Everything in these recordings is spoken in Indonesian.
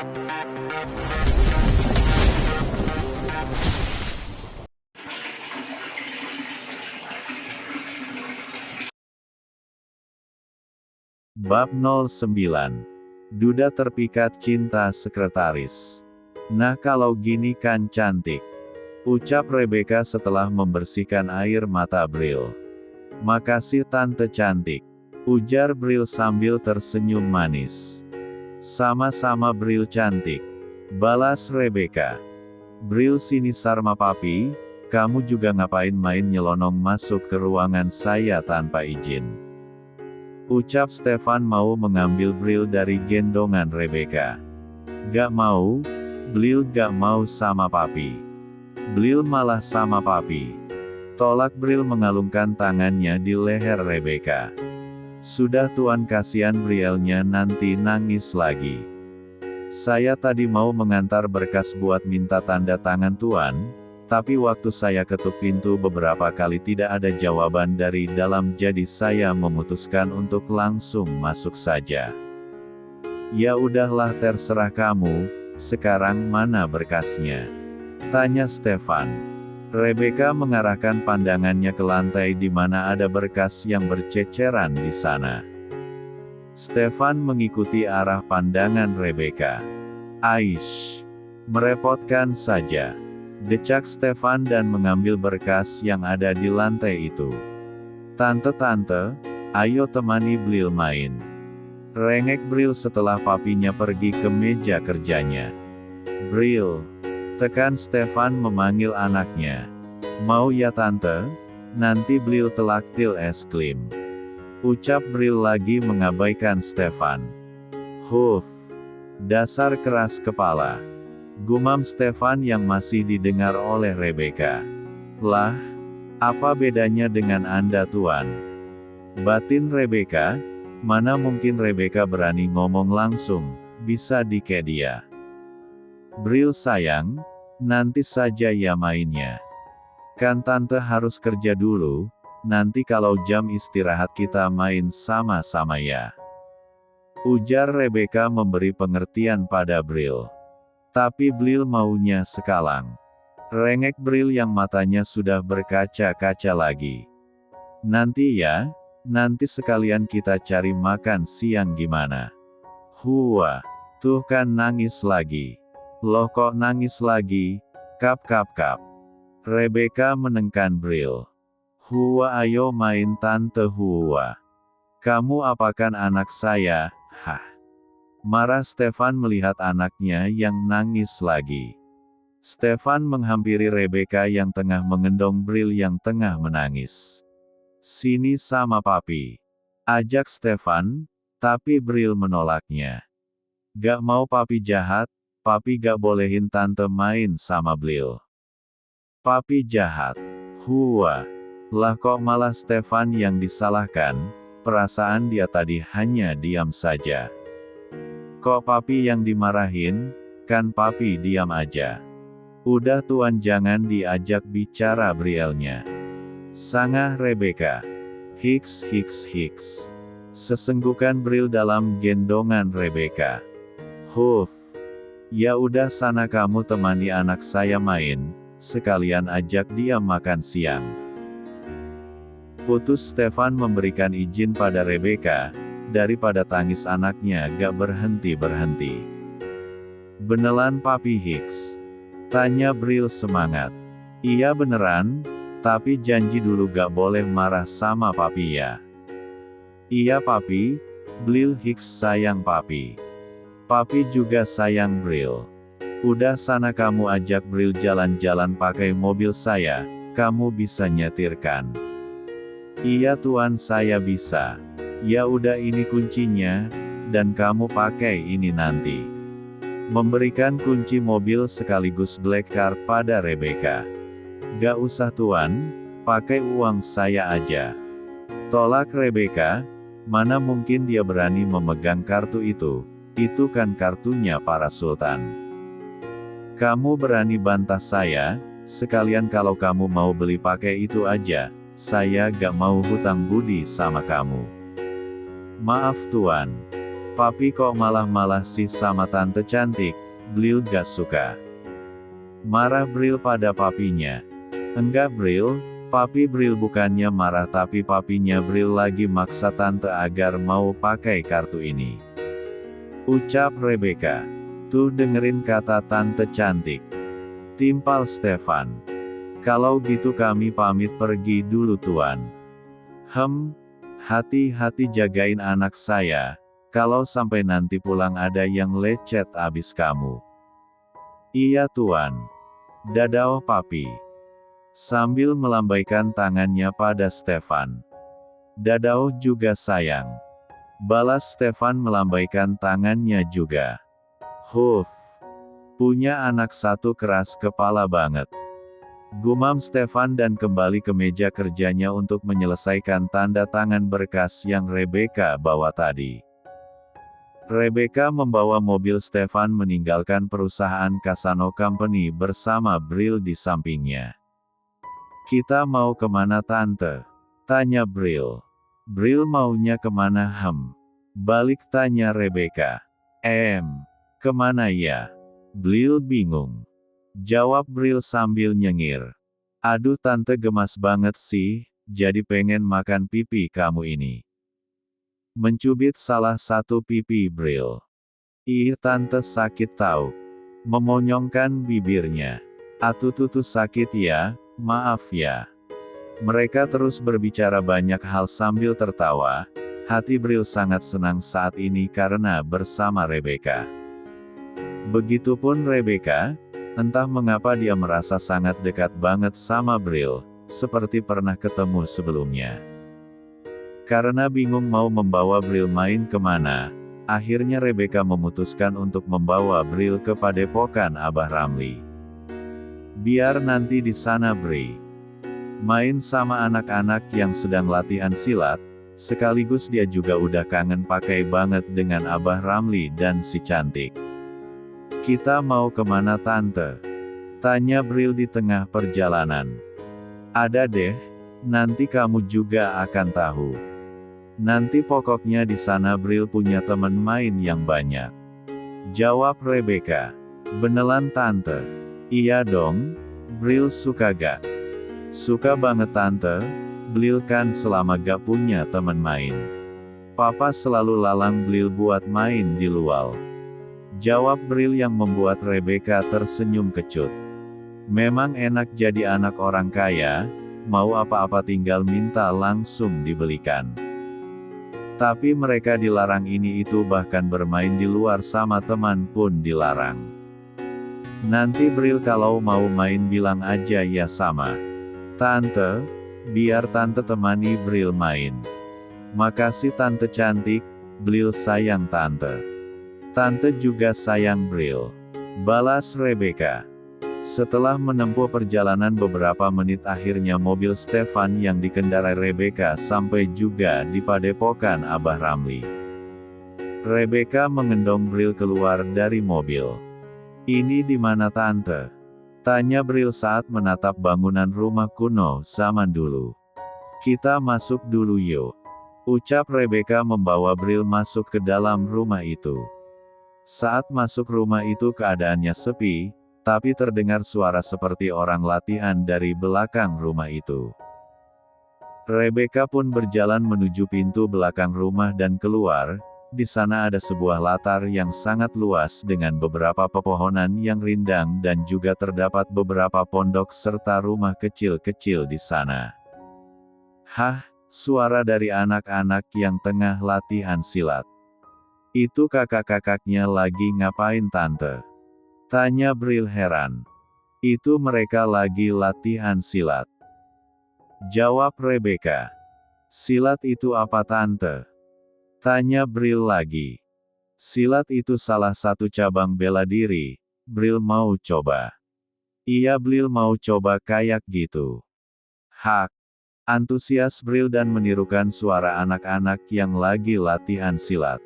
Bab 09. Duda terpikat cinta sekretaris. Nah kalau gini kan cantik, ucap Rebecca setelah membersihkan air mata Bril. Makasih tante cantik, ujar Bril sambil tersenyum manis. Sama-sama Bril cantik, balas Rebecca. Bril sini sarma papi, kamu juga ngapain main nyelonong masuk ke ruangan saya tanpa izin? Ucap Stefan mau mengambil Bril dari gendongan Rebecca. Gak mau, Bril gak mau sama papi. Bril malah sama papi. Tolak Bril mengalungkan tangannya di leher Rebecca. Sudah tuan kasihan Brilnya nanti nangis lagi. Saya tadi mau mengantar berkas buat minta tanda tangan tuan, tapi waktu saya ketuk pintu beberapa kali tidak ada jawaban dari dalam jadi saya memutuskan untuk langsung masuk saja. Ya udahlah terserah kamu, sekarang mana berkasnya? Tanya Stefan. Rebecca mengarahkan pandangannya ke lantai di mana ada berkas yang berceceran di sana. Stefan mengikuti arah pandangan Rebecca. Aish, merepotkan saja. Decak Stefan dan mengambil berkas yang ada di lantai itu. Tante-tante, ayo temani Bril main. Rengek Bril setelah papinya pergi ke meja kerjanya. Bril, tekan Stefan memanggil anaknya. Mau ya tante? Nanti Bril telaktil es krim. Ucap Bril lagi mengabaikan Stefan. Huff, dasar keras kepala. Gumam Stefan yang masih didengar oleh Rebecca. Lah, apa bedanya dengan Anda tuan? Batin Rebecca, mana mungkin Rebecca berani ngomong langsung, bisa dike dia. Bril sayang, nanti saja ya mainnya. Kan tante harus kerja dulu, nanti kalau jam istirahat kita main sama-sama ya. Ujar Rebecca memberi pengertian pada Bril. Tapi Bril maunya sekalang. Rengek Bril yang matanya sudah berkaca-kaca lagi. Nanti ya, nanti sekalian kita cari makan siang gimana? Hua, tuh kan nangis lagi. Loh kok nangis lagi? Kap kap kap. Rebecca menengkan Bril. Hua ayo main tante Hua. Kamu apakan anak saya, hah? Marah Stefan melihat anaknya yang nangis lagi. Stefan menghampiri Rebecca yang tengah mengendong Bril yang tengah menangis. Sini sama papi, ajak Stefan, tapi Bril menolaknya. Gak mau papi jahat, papi gak bolehin tante main sama Bril. Papi jahat, Hua. Lah kok malah Stefan yang disalahkan, perasaan dia tadi hanya diam saja. Kok papi yang dimarahin, kan papi diam aja. Udah tuan jangan diajak bicara Brilnya. Sangah Rebecca. Hiks hiks hiks. Sesenggukan Bril dalam gendongan Rebecca. Huff. Ya udah sana kamu temani anak saya main, sekalian ajak dia makan siang. Putus Stefan memberikan izin pada Rebecca, daripada tangis anaknya gak berhenti-berhenti. Beneran papi Hicks? Tanya Bril semangat. Iya beneran, tapi janji dulu gak boleh marah sama papi ya. Iya papi, Bril Hicks sayang papi. Papi juga sayang Bril. Udah sana kamu ajak Bril jalan-jalan pakai mobil saya, kamu bisa nyetirkan. Iya tuan saya bisa. Ya udah ini kuncinya, dan kamu pakai ini nanti. Memberikan kunci mobil sekaligus black card pada Rebecca. Gak usah tuan, pakai uang saya aja. Tolak Rebecca, mana mungkin dia berani memegang kartu itu kan kartunya para sultan. Kamu berani bantah saya, sekalian kalau kamu mau beli pakai itu aja, saya gak mau hutang budi sama kamu. Maaf tuan. Papi kok malah sih sama tante cantik? Bril gak suka. Marah Bril pada papinya. Enggak Bril, papi Bril bukannya marah tapi papinya Bril lagi maksa tante agar mau pakai kartu ini. Ucap Rebecca. Tuh dengerin kata tante cantik. Timpal Stefan. Kalau gitu kami pamit pergi dulu tuan. Hati-hati jagain anak saya. Kalau sampai nanti pulang ada yang lecet abis kamu. Iya tuan. Dadah papi. Sambil melambaikan tangannya pada Stefan. Dadah juga sayang. Balas Stefan melambaikan tangannya juga. Huff. Punya anak satu keras kepala banget. Gumam Stefan dan kembali ke meja kerjanya untuk menyelesaikan tanda tangan berkas yang Rebecca bawa tadi. Rebecca membawa mobil Stefan meninggalkan perusahaan Casano Company bersama Bril di sampingnya. Kita mau kemana tante? Tanya Bril. Bril maunya kemana Balik tanya Rebecca. Kemana ya? Bril bingung. Jawab Bril sambil nyengir. Aduh tante gemas banget sih, jadi pengen makan pipi kamu ini. Mencubit salah satu pipi Bril. Ih tante sakit tahu. Memonyongkan bibirnya. Atuh tuh sakit ya, maaf ya. Mereka terus berbicara banyak hal sambil tertawa. Hati Bril sangat senang saat ini karena bersama Rebecca. Begitupun Rebecca, entah mengapa dia merasa sangat dekat banget sama Bril, seperti pernah ketemu sebelumnya. Karena bingung mau membawa Bril main kemana, akhirnya Rebecca memutuskan untuk membawa Bril ke padepokan Abah Ramli. Biar nanti di sana Bri main sama anak-anak yang sedang latihan silat, sekaligus dia juga udah kangen pakai banget dengan Abah Ramli dan si cantik. Kita mau kemana tante? Tanya Bril di tengah perjalanan. Ada deh, nanti kamu juga akan tahu. Nanti pokoknya di sana Bril punya teman main yang banyak. Jawab Rebecca. Beneran tante? Iya dong. Bril suka gak? Suka banget tante. Bril kan selama gak punya teman main. Papa selalu lalang Bril buat main di luar. Jawab Bril yang membuat Rebecca tersenyum kecut. Memang enak jadi anak orang kaya, mau apa-apa tinggal minta langsung dibelikan. Tapi mereka dilarang ini itu bahkan bermain di luar sama teman pun dilarang. Nanti Bril kalau mau main bilang aja ya sama tante, biar tante temani Bril main. Makasih tante cantik, Bril sayang tante. Tante juga sayang Bril. Balas Rebecca. Setelah menempuh perjalanan beberapa menit akhirnya mobil Stefan yang dikendarai Rebecca sampai juga di padepokan Abah Ramli. Rebecca mengendong Bril keluar dari mobil. Ini di mana tante? Tanya Bril saat menatap bangunan rumah kuno zaman dulu. Kita masuk dulu yuk. Ucap Rebecca membawa Bril masuk ke dalam rumah itu. Saat masuk rumah itu keadaannya sepi, tapi terdengar suara seperti orang latihan dari belakang rumah itu. Rebecca pun berjalan menuju pintu belakang rumah dan keluar. Di sana ada sebuah latar yang sangat luas dengan beberapa pepohonan yang rindang dan juga terdapat beberapa pondok serta rumah kecil-kecil di sana. Hah, suara dari anak-anak yang tengah latihan silat. Itu kakak-kakaknya lagi ngapain tante? Tanya Bril heran. Itu mereka lagi latihan silat. Jawab Rebecca. Silat itu apa tante? Tanya Bril lagi. Silat itu salah satu cabang bela diri. Bril mau coba. Iya Bril mau coba kayak gitu. Hak. Antusias Bril dan menirukan suara anak-anak yang lagi latihan silat.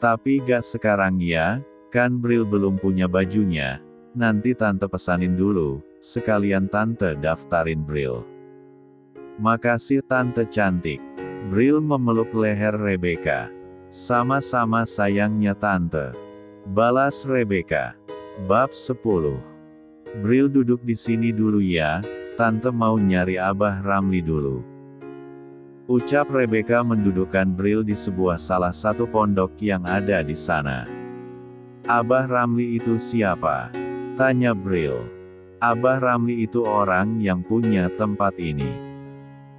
Tapi gak sekarang ya, kan Bril belum punya bajunya. Nanti tante pesanin dulu, sekalian tante daftarin Bril. Makasih tante cantik. Bril memeluk leher Rebecca. Sama-sama sayangnya tante. Balas Rebecca. Bab 10. Bril duduk di sini dulu ya, tante mau nyari Abah Ramli dulu. Ucap Rebecca mendudukkan Bril di salah satu pondok yang ada di sana. Abah Ramli itu siapa? Tanya Bril. Abah Ramli itu orang yang punya tempat ini.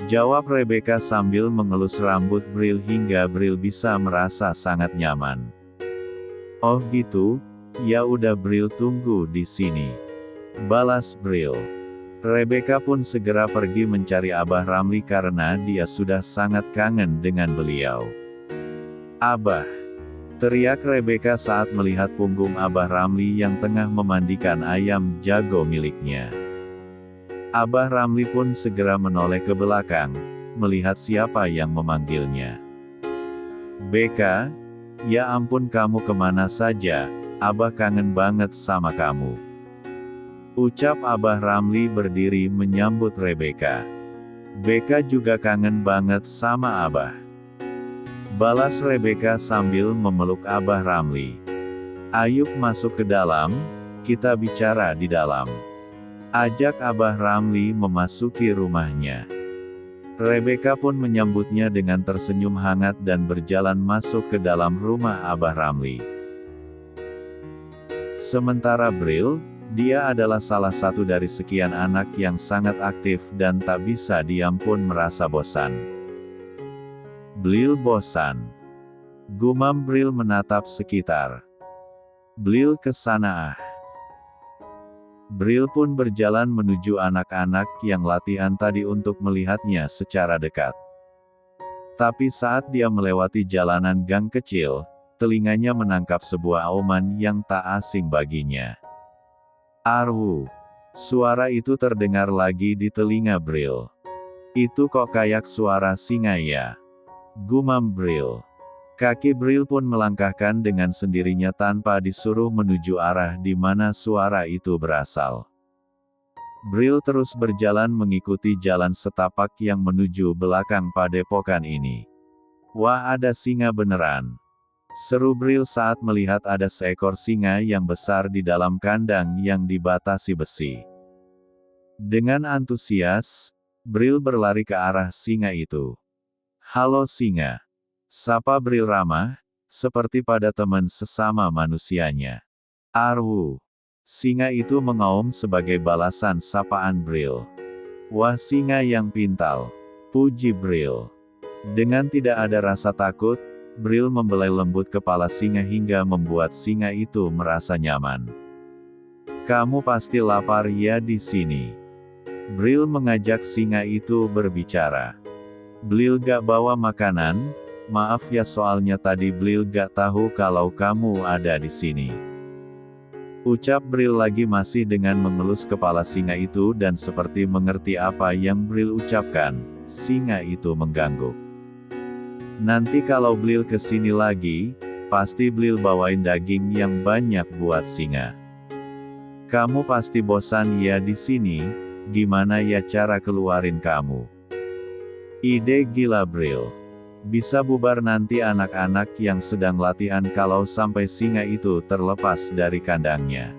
Jawab Rebecca sambil mengelus rambut Bril hingga Bril bisa merasa sangat nyaman. Oh gitu, ya udah Bril tunggu di sini. Balas Bril. Rebecca pun segera pergi mencari Abah Ramli karena dia sudah sangat kangen dengan beliau. Abah! Teriak Rebecca saat melihat punggung Abah Ramli yang tengah memandikan ayam jago miliknya. Abah Ramli pun segera menoleh ke belakang, melihat siapa yang memanggilnya. Beka, ya ampun kamu kemana saja, Abah kangen banget sama kamu. Ucap Abah Ramli berdiri menyambut Rebecca. Beka juga kangen banget sama Abah. Balas Rebecca sambil memeluk Abah Ramli. Ayo masuk ke dalam, kita bicara di dalam. Ajak Abah Ramli memasuki rumahnya. Rebecca pun menyambutnya dengan tersenyum hangat dan berjalan masuk ke dalam rumah Abah Ramli. Sementara Bril, dia adalah salah satu dari sekian anak yang sangat aktif dan tak bisa diam pun merasa bosan. Bril bosan. Gumam Bril menatap sekitar. Bril ke sana ah. Bril pun berjalan menuju anak-anak yang latihan tadi untuk melihatnya secara dekat. Tapi saat dia melewati jalanan gang kecil, telinganya menangkap sebuah auman yang tak asing baginya. Arwu! Suara itu terdengar lagi di telinga Bril. Itu kok kayak suara singa ya? Gumam Bril. Kaki Bril pun melangkahkan dengan sendirinya tanpa disuruh menuju arah di mana suara itu berasal. Bril terus berjalan mengikuti jalan setapak yang menuju belakang padepokan ini. Wah, ada singa beneran! Seru Bril saat melihat ada seekor singa yang besar di dalam kandang yang dibatasi besi. Dengan antusias, Bril berlari ke arah singa itu. Halo singa! Sapa Bril ramah, seperti pada teman sesama manusianya. Arwu! Singa itu mengaum sebagai balasan sapaan Bril. Wah, singa yang pintar! Puji Bril. Dengan tidak ada rasa takut, Bril membelai lembut kepala singa hingga membuat singa itu merasa nyaman. Kamu pasti lapar ya di sini. Bril mengajak singa itu berbicara. Bril gak bawa makanan? Maaf ya soalnya tadi Bril gak tahu kalau kamu ada di sini. Ucap Bril lagi masih dengan mengelus kepala singa itu dan seperti mengerti apa yang Bril ucapkan, singa itu mengganggu. Nanti kalau Bril kesini lagi, pasti Bril bawain daging yang banyak buat singa. Kamu pasti bosan ya di sini, gimana ya cara keluarin kamu? Ide gila Bril. Bisa bubar nanti anak-anak yang sedang latihan kalau sampai singa itu terlepas dari kandangnya.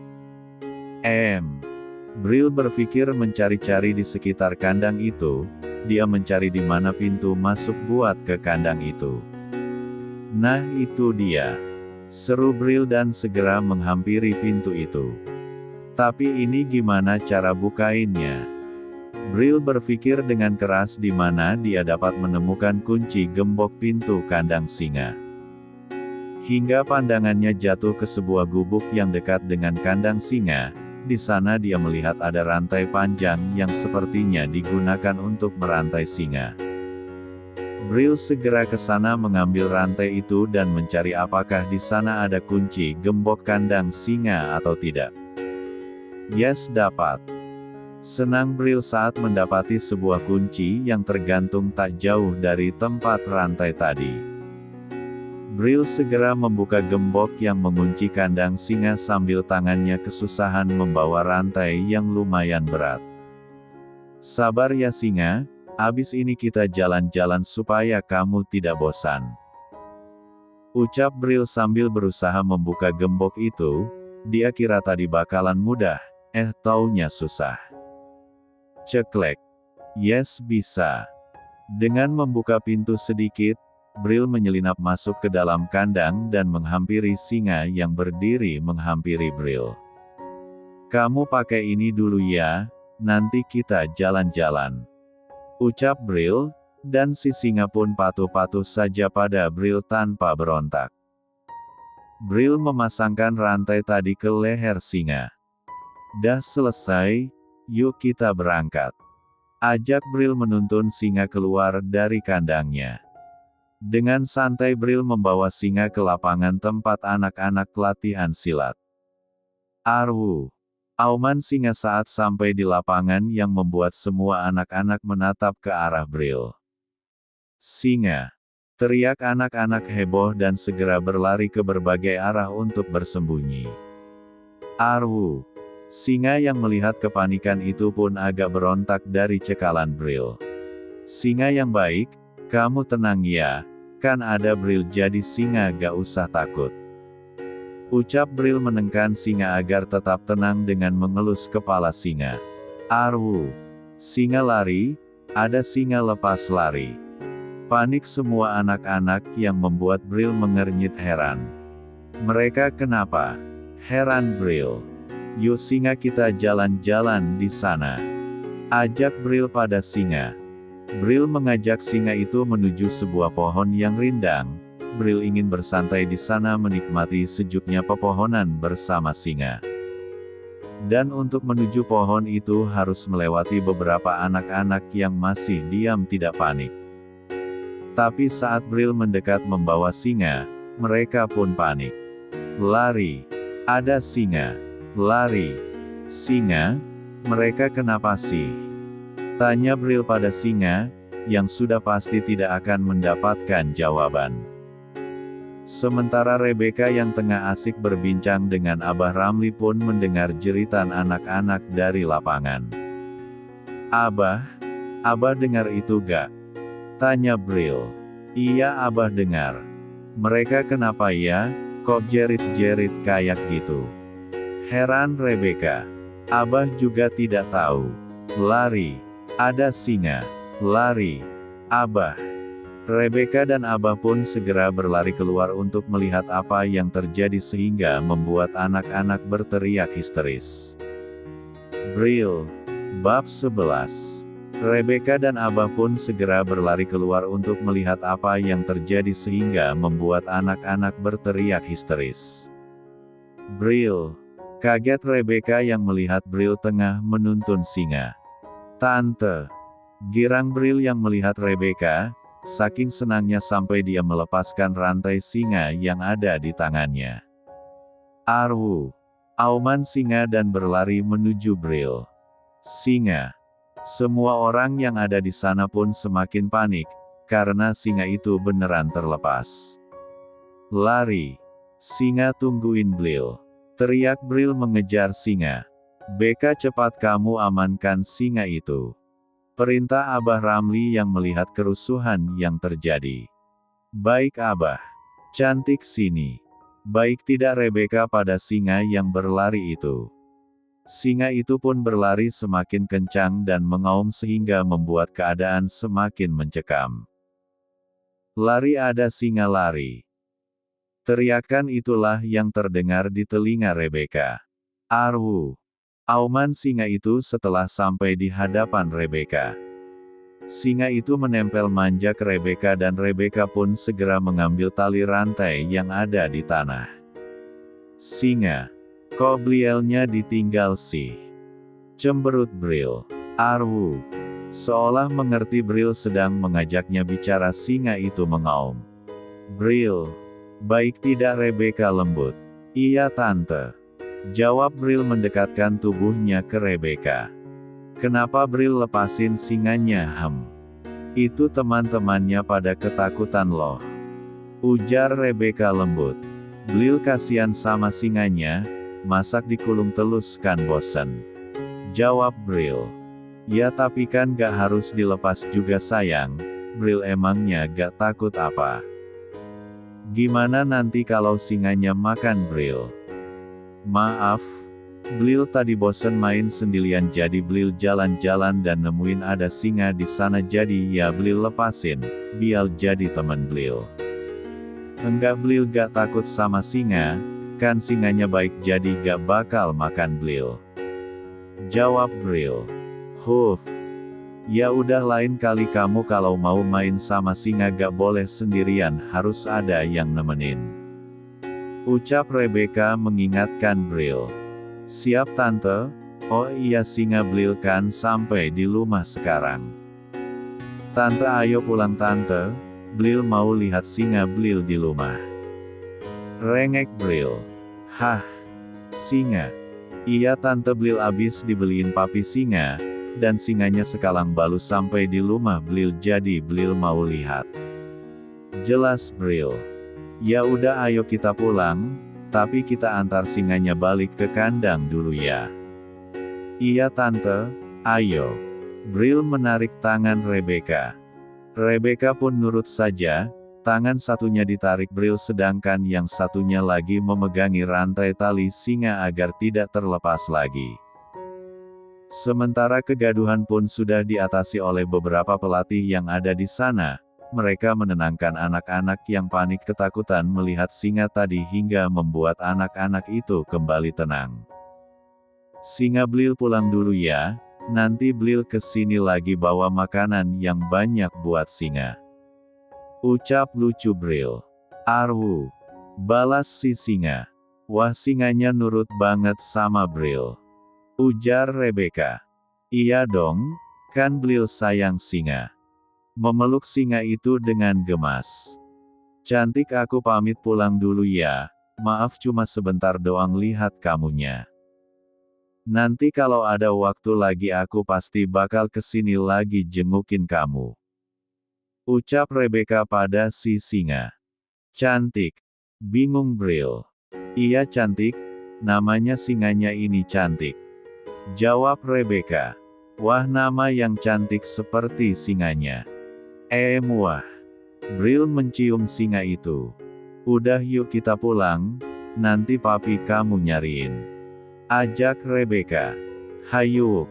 Bril berpikir mencari-cari di sekitar kandang itu, dia mencari di mana pintu masuk buat ke kandang itu. Nah itu dia. Seru Bril dan segera menghampiri pintu itu. Tapi ini gimana cara bukainnya? Bril berpikir dengan keras di mana dia dapat menemukan kunci gembok pintu kandang singa. Hingga pandangannya jatuh ke sebuah gubuk yang dekat dengan kandang singa. Di sana dia melihat ada rantai panjang yang sepertinya digunakan untuk merantai singa. Bril segera ke sana mengambil rantai itu dan mencari apakah di sana ada kunci gembok kandang singa atau tidak. Yes, dapat. Senang Bril saat mendapati sebuah kunci yang tergantung tak jauh dari tempat rantai tadi. Bril segera membuka gembok yang mengunci kandang singa sambil tangannya kesusahan membawa rantai yang lumayan berat. Sabar ya singa, abis ini kita jalan-jalan supaya kamu tidak bosan. Ucap Bril sambil berusaha membuka gembok itu. Dia kira tadi bakalan mudah, taunya susah. Ceklek. Yes, bisa. Dengan membuka pintu sedikit, Bril menyelinap masuk ke dalam kandang dan menghampiri singa yang berdiri menghampiri Bril. Kamu pakai ini dulu ya, nanti kita jalan-jalan. Ucap Bril, dan si singa pun patuh-patuh saja pada Bril tanpa berontak. Bril memasangkan rantai tadi ke leher singa. Dah selesai, yuk kita berangkat. Ajak Bril menuntun singa keluar dari kandangnya. Dengan santai Bril membawa singa ke lapangan tempat anak-anak latihan silat. Arwu. Auman singa saat sampai di lapangan yang membuat semua anak-anak menatap ke arah Bril. Singa. Teriak anak-anak heboh dan segera berlari ke berbagai arah untuk bersembunyi. Arwu. Singa yang melihat kepanikan itu pun agak berontak dari cekalan Bril. Singa yang baik, kamu tenang ya. Kan ada Bril jadi singa gak usah takut. Ucap Bril menengkan singa agar tetap tenang dengan mengelus kepala singa. Arwu. Singa lari, ada singa lepas lari. Panik semua anak-anak yang membuat Bril mengernyit heran. Mereka kenapa? Heran Bril. Yuk singa kita jalan-jalan di sana. Ajak Bril pada singa. Bril mengajak singa itu menuju sebuah pohon yang rindang. Bril ingin bersantai di sana menikmati sejuknya pepohonan bersama singa. Dan untuk menuju pohon itu harus melewati beberapa anak-anak yang masih diam tidak panik. Tapi saat Bril mendekat membawa singa, mereka pun panik. Lari. Ada singa. Lari. Singa? Mereka kenapa sih? Tanya Bril pada singa, yang sudah pasti tidak akan mendapatkan jawaban. Sementara Rebecca yang tengah asik berbincang dengan Abah Ramli pun mendengar jeritan anak-anak dari lapangan. Abah dengar itu gak? Tanya Bril. Iya Abah dengar. Mereka kenapa ya, kok jerit-jerit kayak gitu? Heran Rebecca. Abah juga tidak tahu. Lari. Ada singa. Lari. Abah. Rebecca dan Abah pun segera berlari keluar untuk melihat apa yang terjadi sehingga membuat anak-anak berteriak histeris. Bril. Bab 11. Rebecca dan Abah pun segera berlari keluar untuk melihat apa yang terjadi sehingga membuat anak-anak berteriak histeris. Bril. Kaget Rebecca yang melihat Bril tengah menuntun singa. Tante. Girang Bril yang melihat Rebecca, saking senangnya sampai dia melepaskan rantai singa yang ada di tangannya. Arwu. Auman singa dan berlari menuju Bril. Singa. Semua orang yang ada di sana pun semakin panik, karena singa itu beneran terlepas. Lari. Singa tungguin Bril. Teriak Bril mengejar singa. Beka cepat kamu amankan singa itu. Perintah Abah Ramli yang melihat kerusuhan yang terjadi. Baik Abah. Cantik sini. Baik tidak Rebecca pada singa yang berlari itu. Singa itu pun berlari semakin kencang dan mengaum sehingga membuat keadaan semakin mencekam. Lari ada singa lari. Teriakan itulah yang terdengar di telinga Rebecca. Arwu. Auman singa itu setelah sampai di hadapan Rebecca. Singa itu menempel manja ke Rebecca dan Rebecca pun segera mengambil tali rantai yang ada di tanah. Singa. Kok Blielnya ditinggal sih? Cemberut Bril. Arwu. Seolah mengerti Bril sedang mengajaknya bicara singa itu mengaum. Bril. Baik tidak Rebecca lembut. Iya tante. Jawab Bril mendekatkan tubuhnya ke Rebecca. Kenapa Bril lepasin singanya Itu teman-temannya pada ketakutan loh. Ujar Rebecca lembut. Bril kasihan sama singanya, masak dikulung telus kan bosen. Jawab Bril. Ya tapi kan gak harus dilepas juga sayang, Bril emangnya gak takut apa? Gimana nanti kalau singanya makan Bril? Maaf, Blil tadi bosen main sendirian jadi Blil jalan-jalan dan nemuin ada singa di sana jadi ya Blil lepasin, biar jadi temen Blil. Enggak, Blil gak takut sama singa, kan singanya baik jadi gak bakal makan Blil. Jawab Bril. Huf. Ya udah, lain kali kamu kalau mau main sama singa gak boleh sendirian, harus ada yang nemenin. Ucap Rebecca mengingatkan Bril. Siap tante. Oh iya, singa Blil kan sampai di rumah sekarang. Tante ayo pulang tante, Blil mau lihat singa Blil di rumah. Rengek Bril. Hah? Singa? Iya tante, Blil abis dibeliin papi singa, dan singanya sekalang balu sampai di rumah Blil jadi Blil mau lihat. Jelas Bril. Ya udah ayo kita pulang, tapi kita antar singanya balik ke kandang dulu ya. Iya tante, ayo. Bril menarik tangan Rebecca. Rebecca pun nurut saja, tangan satunya ditarik Bril sedangkan yang satunya lagi memegangi rantai tali singa agar tidak terlepas lagi. Sementara kegaduhan pun sudah diatasi oleh beberapa pelatih yang ada di sana, mereka menenangkan anak-anak yang panik ketakutan melihat singa tadi hingga membuat anak-anak itu kembali tenang. Singa Blil pulang dulu ya, nanti Blil kesini lagi bawa makanan yang banyak buat singa. Ucap lucu Bril. Arwu. Balas si singa. Wah, singanya nurut banget sama Bril. Ujar Rebecca. Iya dong, kan Blil sayang singa. Memeluk singa itu dengan gemas. Cantik, aku pamit pulang dulu ya, maaf cuma sebentar doang lihat kamunya. Nanti kalau ada waktu lagi aku pasti bakal kesini lagi jengukin kamu. Ucap Rebecca pada si singa. Cantik. Bingung Bril. Iya cantik, namanya singanya ini cantik. Jawab Rebecca. Wah, nama yang cantik seperti singanya. Wah. Bril mencium singa itu. Udah yuk kita pulang, nanti papi kamu nyariin. Ajak Rebecca. Hayu.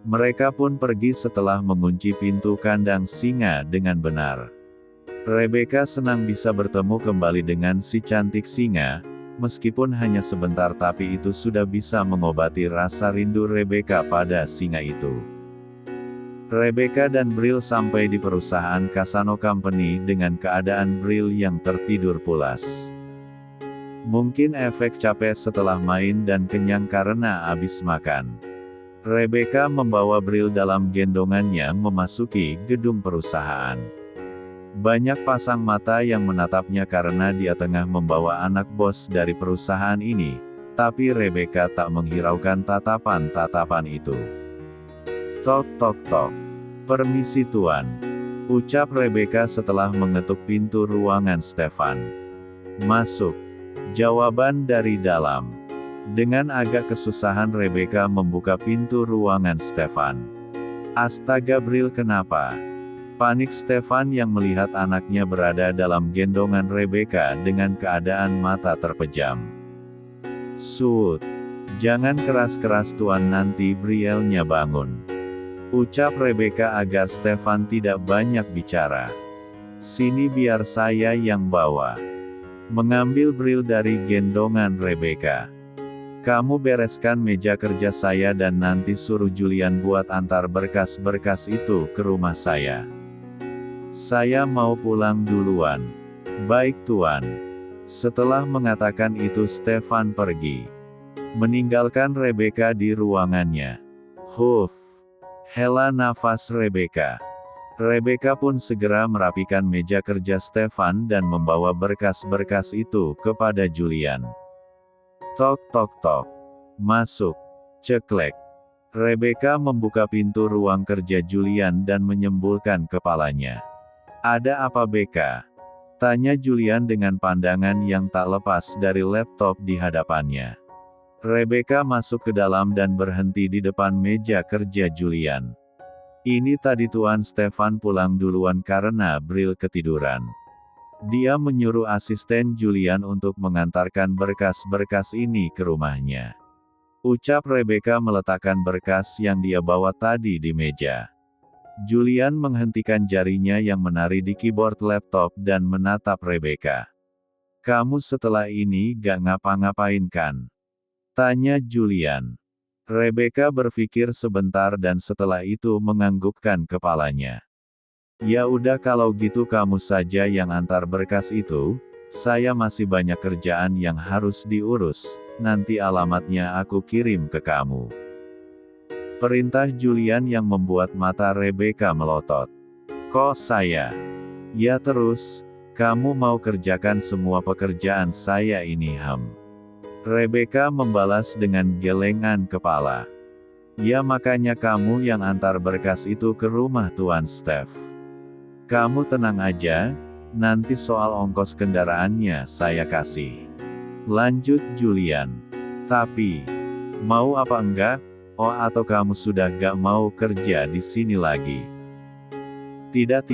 Mereka pun pergi setelah mengunci pintu kandang singa dengan benar. Rebecca senang bisa bertemu kembali dengan si cantik singa, meskipun hanya sebentar tapi itu sudah bisa mengobati rasa rindu Rebecca pada singa itu. Rebecca dan Bril sampai di perusahaan Casano Company dengan keadaan Bril yang tertidur pulas. Mungkin efek capek setelah main dan kenyang karena habis makan. Rebecca membawa Bril dalam gendongannya memasuki gedung perusahaan. Banyak pasang mata yang menatapnya karena dia tengah membawa anak bos dari perusahaan ini, tapi Rebecca tak menghiraukan tatapan-tatapan itu. Tok tok tok. Permisi tuan. Ucap Rebecca setelah mengetuk pintu ruangan Stefan. Masuk. Jawaban dari dalam. Dengan agak kesusahan Rebecca membuka pintu ruangan Stefan. Astaga Bril, kenapa? Panik Stefan yang melihat anaknya berada dalam gendongan Rebecca dengan keadaan mata terpejam. Sut. Jangan keras-keras tuan, nanti Brielnya bangun. Ucap Rebecca agar Stefan tidak banyak bicara. Sini biar saya yang bawa. Mengambil Bril dari gendongan Rebecca. Kamu bereskan meja kerja saya dan nanti suruh Julian buat antar berkas-berkas itu ke rumah saya. Saya mau pulang duluan. Baik tuan. Setelah mengatakan itu Stefan pergi. Meninggalkan Rebecca di ruangannya. Huf. Hela nafas Rebecca. Rebecca pun segera merapikan meja kerja Stefan dan membawa berkas-berkas itu kepada Julian. Tok tok tok. Masuk. Ceklek. Rebecca membuka pintu ruang kerja Julian dan menyembulkan kepalanya. Ada apa Becca? Tanya Julian dengan pandangan yang tak lepas dari laptop di hadapannya. Rebecca masuk ke dalam dan berhenti di depan meja kerja Julian. Ini tadi tuan Stefan pulang duluan karena Bril ketiduran. Dia menyuruh asisten Julian untuk mengantarkan berkas-berkas ini ke rumahnya. Ucap Rebecca meletakkan berkas yang dia bawa tadi di meja. Julian menghentikan jarinya yang menari di keyboard laptop dan menatap Rebecca. "Kamu setelah ini gak ngapa-ngapain kan?" tanya Julian. Rebecca berpikir sebentar dan setelah itu menganggukkan kepalanya. "Ya udah kalau gitu kamu saja yang antar berkas itu, saya masih banyak kerjaan yang harus diurus, nanti alamatnya aku kirim ke kamu." Perintah Julian yang membuat mata Rebecca melotot. "Kok saya?" "Ya terus, kamu mau kerjakan semua pekerjaan saya ini Rebecca membalas dengan gelengan kepala. "Ya makanya kamu yang antar berkas itu ke rumah Tuan Steph. Kamu tenang aja, nanti soal ongkos kendaraannya saya kasih," lanjut Julian. "Tapi, mau apa enggak? Oh atau kamu sudah gak mau kerja di sini lagi?" Tidak,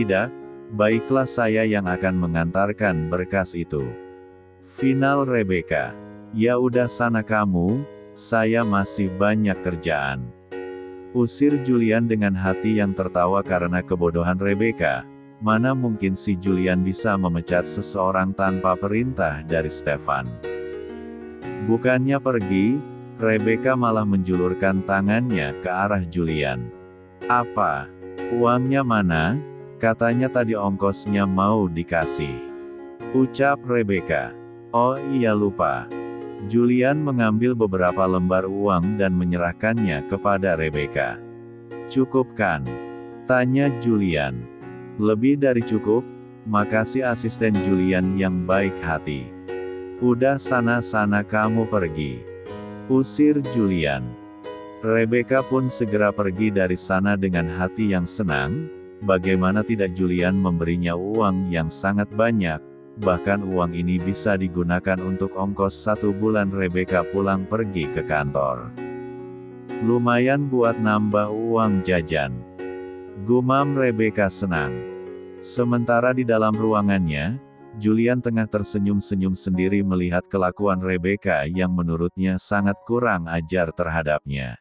baiklah saya yang akan mengantarkan berkas itu," final Rebecca. "Ya udah sana kamu, saya masih banyak kerjaan," usir Julian dengan hati yang tertawa karena kebodohan Rebecca. Mana mungkin si Julian bisa memecat seseorang tanpa perintah dari Stefan. Bukannya pergi, Rebecca malah menjulurkan tangannya ke arah Julian. "Apa? Uangnya mana? Katanya tadi ongkosnya mau dikasih," ucap Rebecca. "Oh iya lupa." Julian mengambil beberapa lembar uang dan menyerahkannya kepada Rebecca. "Cukup kan?" tanya Julian. "Lebih dari cukup, makasih," asisten Julian yang baik hati. "Udah sana-sana kamu pergi," usir Julian. Rebecca pun segera pergi dari sana dengan hati yang senang. Bagaimana tidak, Julian memberinya uang yang sangat banyak, bahkan uang ini bisa digunakan untuk ongkos 1 bulan Rebecca pulang pergi ke kantor. "Lumayan buat nambah uang jajan," gumam Rebecca senang. Sementara di dalam ruangannya, Julian tengah tersenyum-senyum sendiri melihat kelakuan Rebecca yang menurutnya sangat kurang ajar terhadapnya.